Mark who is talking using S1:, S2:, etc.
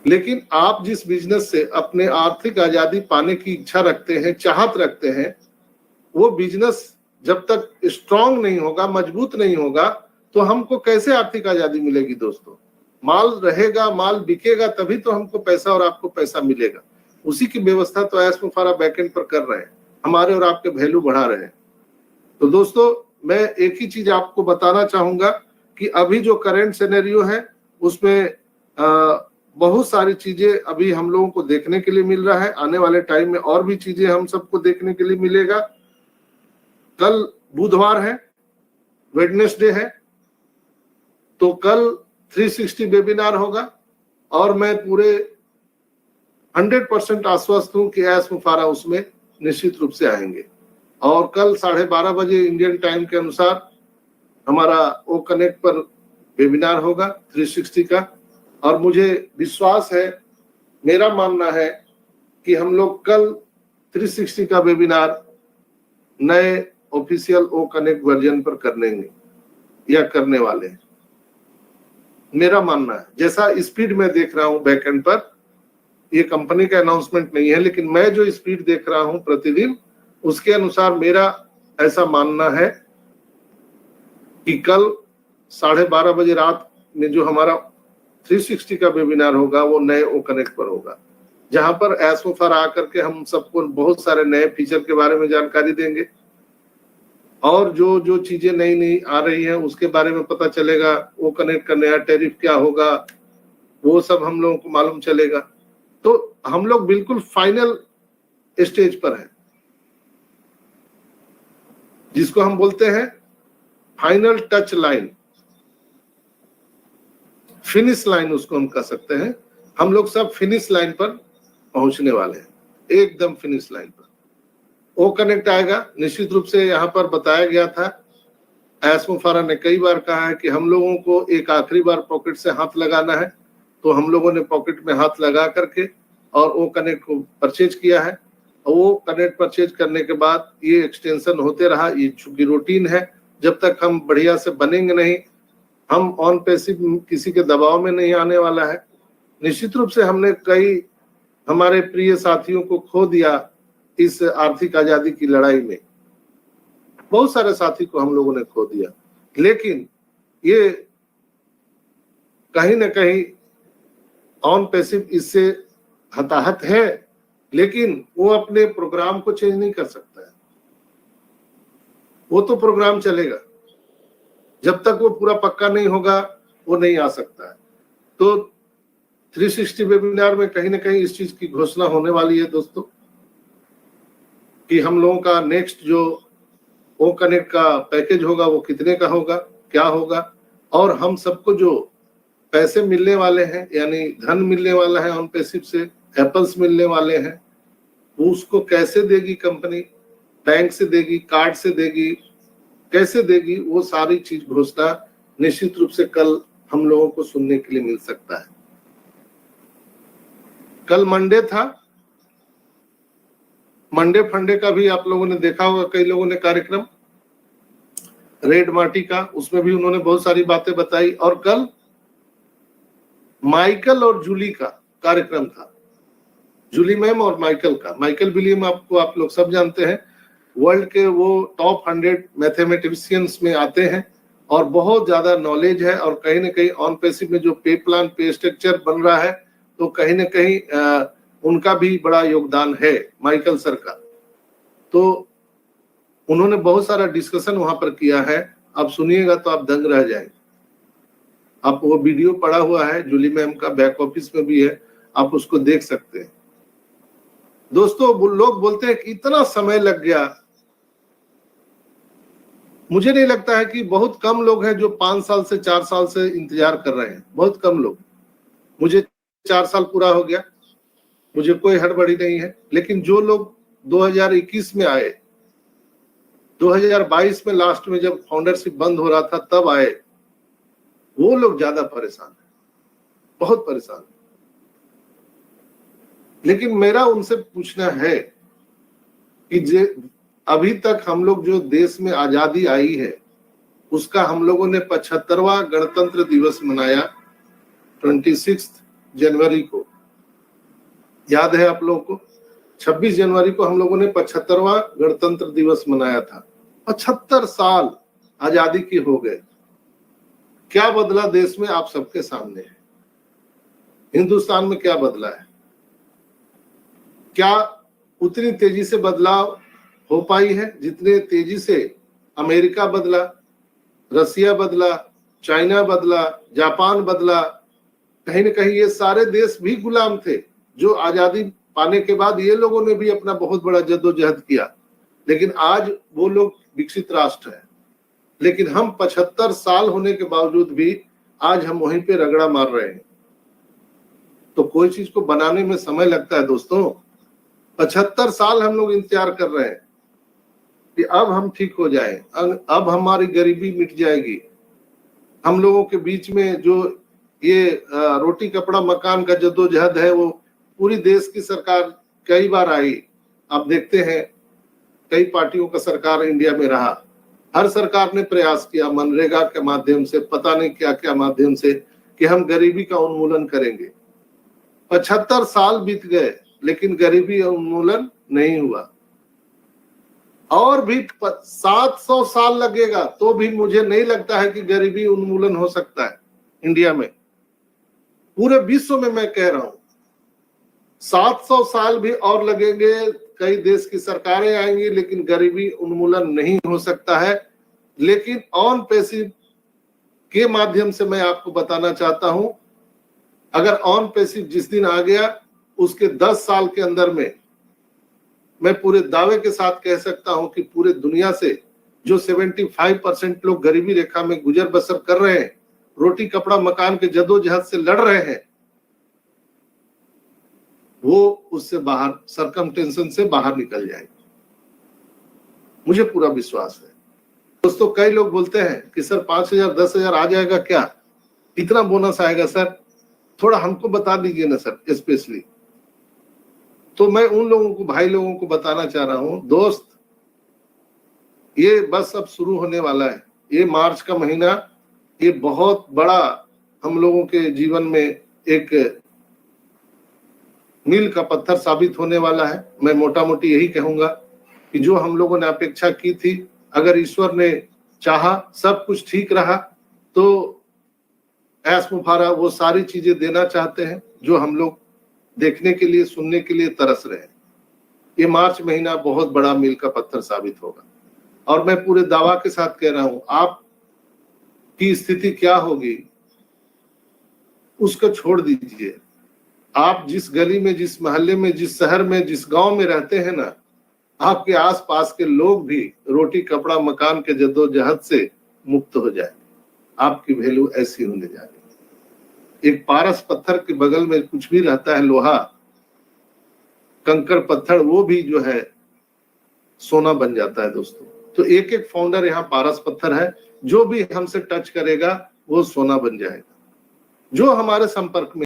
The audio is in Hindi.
S1: लेकिन आप जिस बिजनेस से अपने आर्थिक आजादी पाने की इच्छा रखते हैं, चाहत रखते हैं, वो बिजनेस जब तक स्ट्रांग नहीं होगा, मजबूत नहीं होगा, तो हमको कैसे आर्थिक आजादी मिलेगी दोस्तों? माल रहेगा, माल बिकेगा, तभी तो हमको पैसा और आपको पैसा मिलेगा। उसी की व्यवस्था तो ऐश मुफारा बैकएंड पर कर रहे हैं, हमारे और आपके वैल्यू बढ़ा रहे हैं। तो दोस्तों मैं एक ही चीज आपको बताना चाहूंगा कि अभी जो करंट सिनेरियो है उसमें बहुत सारी चीजें अभी हम लोगों को देखने के लिए मिल रहा है। आने वाले टाइम में और भी चीजें हम सबको देखने के लिए मिलेगा। कल बुधवार है, वेडनेसडे है, तो कल 360 वेबिनार होगा और मैं पूरे 100% आश्वस्त हूं कि ऐश मुफारा उसमें निश्चित रूप से आएंगे। और कल 12:30 बजे इंडियन टाइम के अनुसार हमारा ओ कनेक्ट पर वेबिनार होगा 360 का। और मुझे विश्वास है, मेरा मानना है कि हम लोग कल 360 का वेबिनार नए ऑफिशियल ओ कनेक्ट वर्जन पर करने या करने वाले हैं। मेरा मानना है, जैसा स्पीड में देख रहा हूं बैकएंड पर, ये कंपनी का अनाउंसमेंट नहीं है, लेकिन मैं जो स्पीड देख रहा हूं प्रतिदिन, उसके अनुसार मेरा ऐसा मानना है कि कल 12:30 बजे रात में जो हमारा 360 का वेबिनार होगा वो नए ओ कनेक्ट पर होगा, जहां पर ऐश मुफारा आकर के हम सबको बहुत सारे नए फीचर के बारे में जानकारी देंगे और जो जो चीजें नई नई आ रही है उसके बारे में पता चलेगा। वो कनेक्ट का नया टैरिफ क्या होगा वो सब हम लोगों को मालूम चलेगा। तो हम लोग बिल्कुल फाइनल स्टेज पर हैं, जिसको हम बोलते हैं final touch line, finish line उसको हम कह सकते हैं। हम लोग सब फिनिश लाइन पर पहुंचने वाले हैं, एकदम फिनिश लाइन पर। ओ कनेक्ट आएगा निश्चित रूप से। यहाँ पर बताया गया था, ऐश मुफारा ने कई बार कहा है कि हम लोगों को एक आखिरी बार पॉकेट से हाथ लगाना है, तो हम लोगों ने पॉकेट में हाथ लगा करके और ओ कनेक्ट को परचेज किया है। और वो कनेक्ट परचेज करने के बाद ये एक्सटेंशन होते रहा। ये चूंकि रूटीन है, जब तक हम बढ़िया से बनेंगे नहीं, हम ऑन पैसिव किसी के दबाव में नहीं आने वाला है। निश्चित रूप से हमने कई हमारे प्रिय साथियों को खो दिया इस आर्थिक आजादी की लड़ाई में, बहुत सारे साथी को हम लोगों ने खो दिया, लेकिन ये कहीं ना कहीं ऑन पैसिव इससे हताहत है, लेकिन वो अपने प्रोग्राम को चेंज नहीं कर सकता है। वो तो प्रोग्राम चलेगा, जब तक वो पूरा पक्का नहीं होगा वो नहीं आ सकता है। तो 360 वेबिनार में कहीं ना कहीं इस चीज की घोषणा होने वाली है दोस्तों, कि हम लोगों का नेक्स्ट जो ओ कनेक्ट का पैकेज होगा वो कितने का होगा, क्या होगा, और हम सबको जो पैसे मिलने वाले हैं, यानी धन मिलने वाला है ऑन पैसिव से, एप्पल्स मिलने वाले हैं, वो उसको कैसे देगी कंपनी, बैंक से देगी, कार्ड से देगी, कैसे देगी, वो सारी चीज घोषणा निश्चित रूप से कल हम लोगों को सुनने के लिए मिल सकता है। कल मंडे था, मंडे फंडे का भी आप लोगों ने देखा होगा, कई लोगों ने कार्यक्रम रेड मार्टी का, उसमें भी उन्होंने बहुत सारी बातें बताई। और कल माइकल और जूली का कार्यक्रम था, जूली मैम और माइकल का। माइकल विलियम आपको आप लोग सब जानते हैं, वर्ल्ड के वो टॉप 100 मैथमेटिशियंस में आते हैं और बहुत ज्यादा नॉलेज है। और कहीं ना कहीं ऑन पैसिव में जो पे प्लान, पे स्ट्रक्चर बन रहा है, तो कहीं ना कहीं उनका भी बड़ा योगदान है, माइकल सर का। तो उन्होंने बहुत सारा डिस्कशन वहां पर किया है, आप सुनिएगा तो आप दंग रह जाएंगे। आप वो वीडियो पड़ा हुआ है, जूली मैम का बैक ऑफिस में भी है, आप उसको देख सकते हैं। दोस्तों लोग बोलते हैं कि इतना समय लग गया, मुझे नहीं लगता है कि बहुत कम लोग हैं जो 5 साल से 4 साल से इंतजार कर रहे हैं, बहुत कम लोग। मुझे 4 साल पूरा हो गया, मुझे कोई हड़बड़ी नहीं है। लेकिन जो लोग 2021 में आए, 2022 में लास्ट में जब फाउंडरशिप बंद हो रहा था तब आए, वो लोग ज्यादा परेशान है, बहुत परेशान है। लेकिन मेरा उनसे पूछना है कि अभी तक हम लोग जो देश में आजादी आई है, उसका हम लोगों ने 75वां गणतंत्र दिवस मनाया 26 जनवरी को, याद है आप लोगों को, 26 जनवरी को हम लोगों ने 75वां गणतंत्र दिवस मनाया था। 75 साल आजादी के हो गए। क्या बदला देश में आप सबके सामने है। हिंदुस्तान में क्या बदला है? क्या उतनी तेजी से बदलाव हो पाई है जितने तेजी से अमेरिका बदला, रसिया बदला, चाइना बदला, जापान बदला? कहीं न कहीं ये सारे देश भी गुलाम थे जो आजादी पाने के बाद ये लोगों ने भी अपना बहुत बड़ा जद्दोजहद किया, लेकिन आज वो लोग विकसित राष्ट्र है। लेकिन हम 75 साल होने के बावजूद भी आज हम वहीं पे रगड़ा मार रहे हैं। तो कोई चीज को बनाने में समय लगता है दोस्तों। 75 साल हम लोग इंतजार कर रहे हैं कि अब हम ठीक हो जाए, अब हमारी गरीबी मिट जाएगी। हम लोगों के बीच में जो ये रोटी कपड़ा मकान का जद्दोजहद है, वो पूरी देश की सरकार कई बार आई। आप देखते हैं कई पार्टियों का सरकार इंडिया में रहा, हर सरकार ने प्रयास किया मनरेगा के माध्यम से, पता नहीं क्या क्या माध्यम से, कि हम गरीबी का उन्मूलन करेंगे। 75 साल बीत गए लेकिन गरीबी उन्मूलन नहीं हुआ। और भी 700 साल लगेगा तो भी मुझे नहीं लगता है कि गरीबी उन्मूलन हो सकता है इंडिया में। पूरे विश्व में मैं कह रहा हूं 700 साल भी और लगेंगे, कई देश की सरकारें आएंगी, लेकिन गरीबी उन्मूलन नहीं हो सकता है। लेकिन ऑन पैसिव के माध्यम से मैं आपको बताना चाहता हूं, अगर ऑन पैसिव जिस दिन आ गया उसके 10 साल के अंदर में मैं पूरे दावे के साथ कह सकता हूं कि पूरे दुनिया से जो 75% लोग गरीबी रेखा में गुजर बसर कर रहे हैं, रोटी कपड़ा मकान के जद्दोजहद से लड़ रहे हैं, वो उससे बाहर, सरकमटेंशन से बाहर निकल जाएंगे। मुझे पूरा विश्वास है दोस्तों। कई लोग बोलते हैं कि सर 5,000 10,000 आ जाएगा क्या, कितना बोनस आएगा सर, थोड़ा हमको बता दीजिए ना सर स्पेशली। तो मैं उन लोगों को, भाई लोगों को बताना चाह रहा हूं, दोस्त ये बस अब शुरू होने वाला है। ये मार्च का महीना ये बहुत बड़ा हम लोगों के जीवन में एक मील का पत्थर साबित होने वाला है। मैं मोटा मोटी यही कहूंगा कि जो हम लोगों ने अपेक्षा की थी, अगर ईश्वर ने चाहा, सब कुछ ठीक रहा, तो ऐस मुफारा वो सारी चीजें देना चाहते हैं जो हम लोग देखने के लिए, सुनने के लिए तरस रहे हैं। ये मार्च महीना बहुत बड़ा मील का पत्थर साबित होगा। और मैं पूरे दावा के साथ कह रहा हूं, आप की स्थिति क्या होगी उसको छोड़ दीजिए। आप जिस गली में, जिस मोहल्ले में, जिस शहर में, जिस गांव में रहते हैं ना, आपके आसपास के लोग भी रोटी कपड़ा मकान के जद्दोजहद से मुक्त हो जाए। आपकी वैल्यू ऐसी होने जा रही है। एक पारस पत्थर के बगल में कुछ भी रहता है, लोहा कंकड़ पत्थर, वो भी जो है सोना बन जाता है दोस्तों। तो एक एक फाउंडर यहाँ पारस पत्थर है, जो भी हमसे टच करेगा वो सोना बन जाएगा। जो हमारे संपर्क में